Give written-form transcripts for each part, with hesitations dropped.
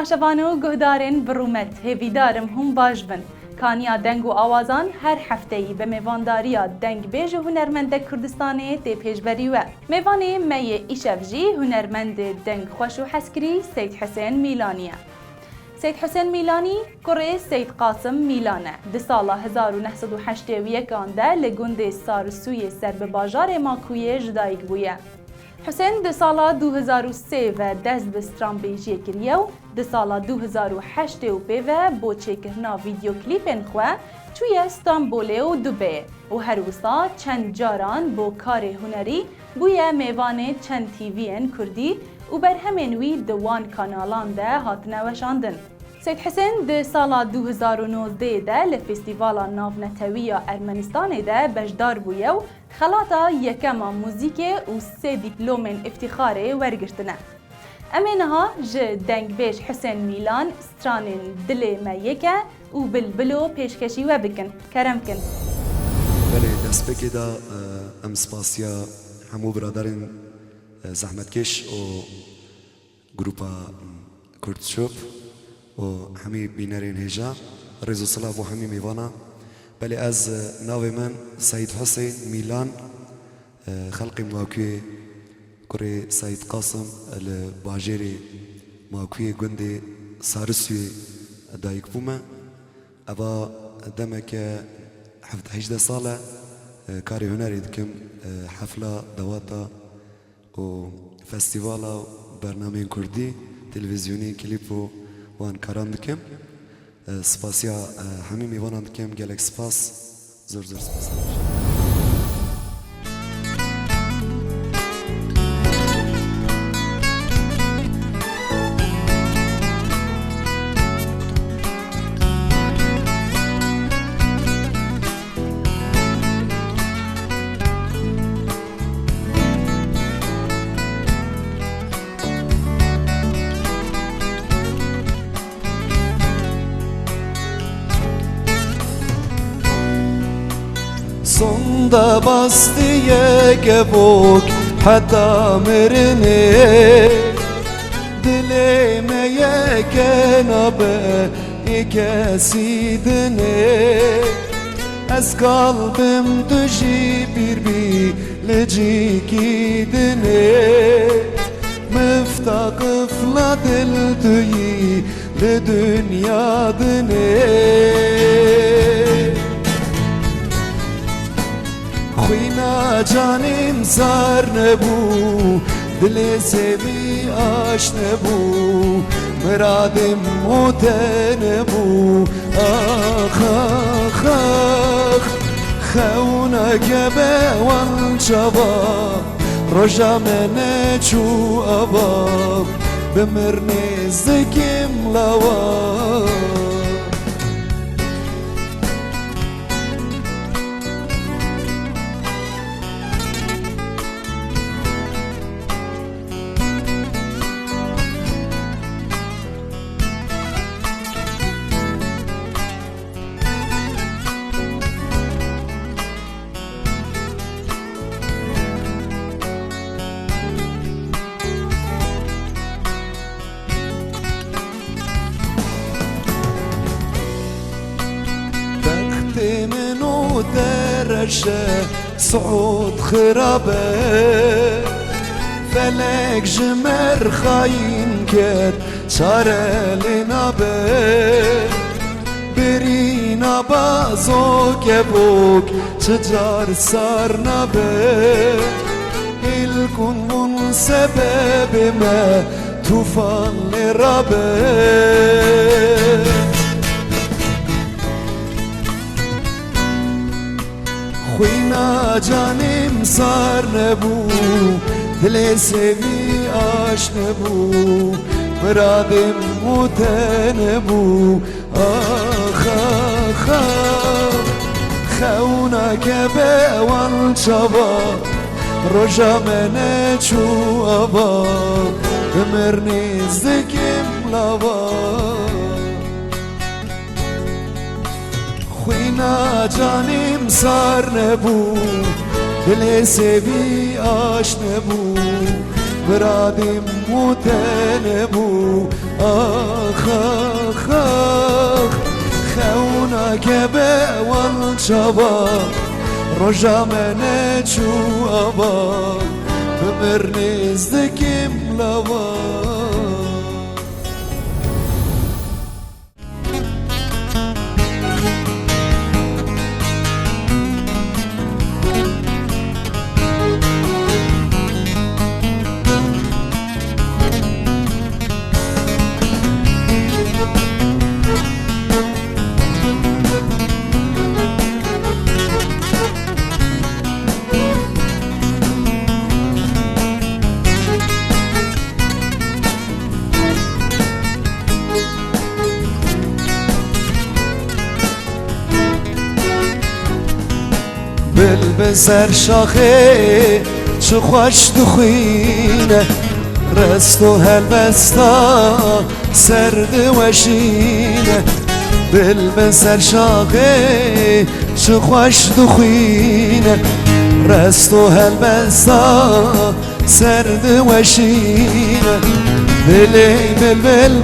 تماشاوانو گهدارن برومت هیویدارم هم باش بن کانیا دنگ و آوازان هر هفته‌ای به میوانداریا دنگ بیج هنرمند کردستانی تی پیشبری و میوانی می ایشفجی هنرمند دنگ خوش و حسکری سید حسین میلانیه. سید حسین میلانی کوڕێ سید قاسم میلانه ده سال 1981 ده لگوند سارسوی سر به باجار ماکوی جدایک بویه. حسین ده سال 2003 و دست به استرامبیجی کریه و ده سال 2008 و پیوه با چکرنا ویدیو کلیپن خواه توی استانبول و دوبه و هر وستا چند جاران با کار هنری بویه میوان چند تیوین کردی و بر همین وی دوان کانالان ده هاتنه وشاندن. سید حسین ده سال 2019 ده لفستیوال ناونتوی ارمنستان ده بجدار بویه و خلاطا یکم موزیک و 3 دیپلوم افتخار ورگشتنه. امینها جه دنگ بیش حسین میلان سترانین دل ما یکه و بلبلو پیشکشی و بکن کرم کن. بله دست بکی دا ام سپاسیا همو برادرین زحمتکش و گروپا کردشوب و همی بینرین هجا رزو صلاح و همی میوانا. بله از ناوی من سید حسین میلان خلق مواکوی کوڕێ سید قاسم الباجێرێ ماکوێ گوندێ سارسوێ دایک بوومە ئەوە دەمێکە 18 ساڵە کاری هونەری دکم حەفلا دەواتە و فەستیڤاڵا و بەرنامەی کوردی تەلەڤیزیۆنی کلیپ و وان کاران دکم سپاسیا هەمی میوانان دکم gelek سپاس زۆر زۆر سپاس. Sonda bastiye gebok hatta mirine dilemeye kenabe ikesidine az kalbim düşi bir lecikidine müftaqıfla dil tüyi le dünyadine خوینا جانم زار نبو دل سوی آش نبو مرادم موت نبو آخ آخ آخ خونا گبه وان شبا رجا من چو آباب بمرنی زکیم لوا منو درشه صعود خرابه فلک جمر خاين كد شاره لنابه برينا بازوك يبوك شجار صار نابه الكون من سبب ما طوفان لرابه خوینا جانم سار نبو دل سوی آش نبو مرادم موت نبو آخ آخ آخ خونا گبه وان شبا رجا من چو آبا بمرنی زدکم لوا خوینا جانم سار نبو دل سوی آش نبو برادم متنبو آخ آخ آخ خونا كبه والشبا رجا منه چو آبا بمرنزدكم لوا بسر شاخه چه خوش دخینه رست و هلبستا سرد وشینه بسر شاخه چه خوش دخینه رست و هلبستا سرد وشینه دلی بل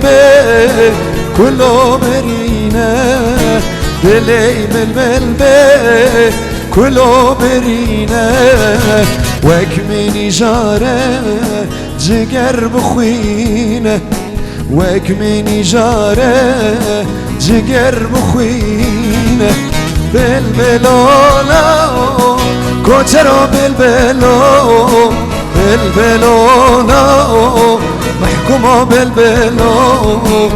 کلو برینه دلی بل كلو برينا وكمني جاره جگر بخوينه وكمني جاره جگر بخوينه بلبلولا كوترو بلبلولا محكومو بلبلولا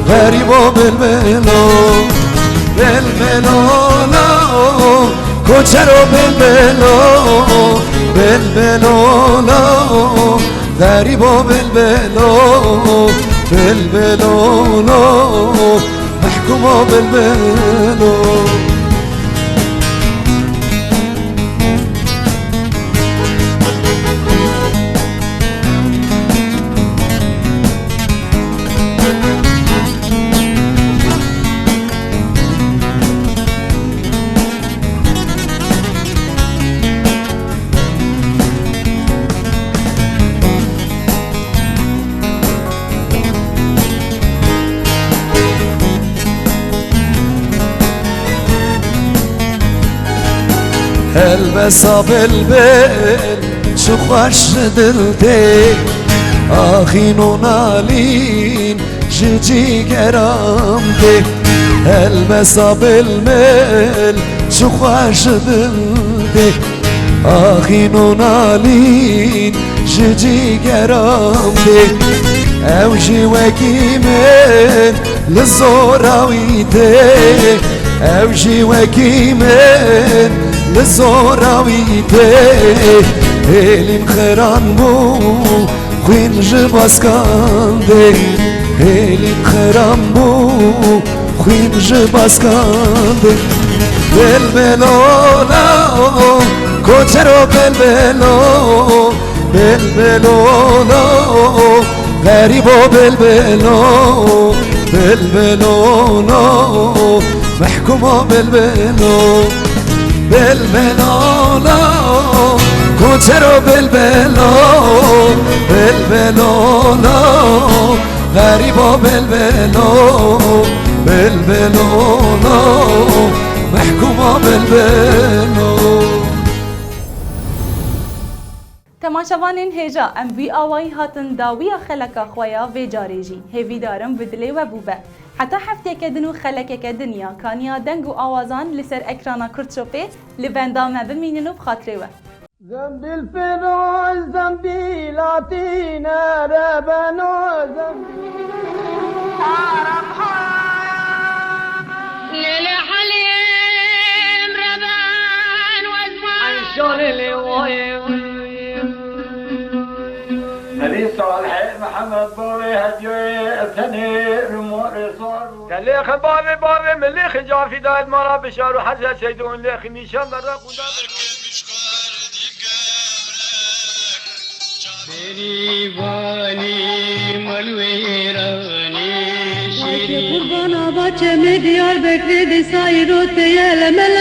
غريبو بلبلو کوچرو بلبلو غریبو بلبلو محکومو بلبلو هلبسا بلبل شو خوش دلتي آخين و نالين جي گرامتي هلبسا بلبل شو خوش دلتي آخين و نالين جي گرامتي اوجي وكيمن للزوراويتي اوجي وكيمن لزوراويتي هيلي مخران بو خوين جباسكاندي هيلي مخران بو خوين جباسكاندي بلبلولا كوترو بلبلولا غريبو بلبلولا محكومو بلبلولا كوترو بلبلو غريبو بلبلو محكومو بلبلو تماشاوانین هجا ام وی آوائی هاتن داویا خلکا خویا و جاریجی هیوی دارم بدلی و بوبه حتی هفته کدن و خلکه کدن یا کانیا دنگ و آوازان لسر اکرانا کرد شوپه لبندامه بمینن و بخاطره و زنبیل فراز زنبیل آتینا ربنا زنبیل عرب للحليم ربان وزمان عشان اللي هذه صالح محمد بوري هديوي ثاني رمور صار اللي بابي من اللي خجا في دايد مرا بشار وحزة سيدون اللي خميشان مرا بریوانی ملویرانی قربانا بچه می دیار بکری دی سایرو تیل مل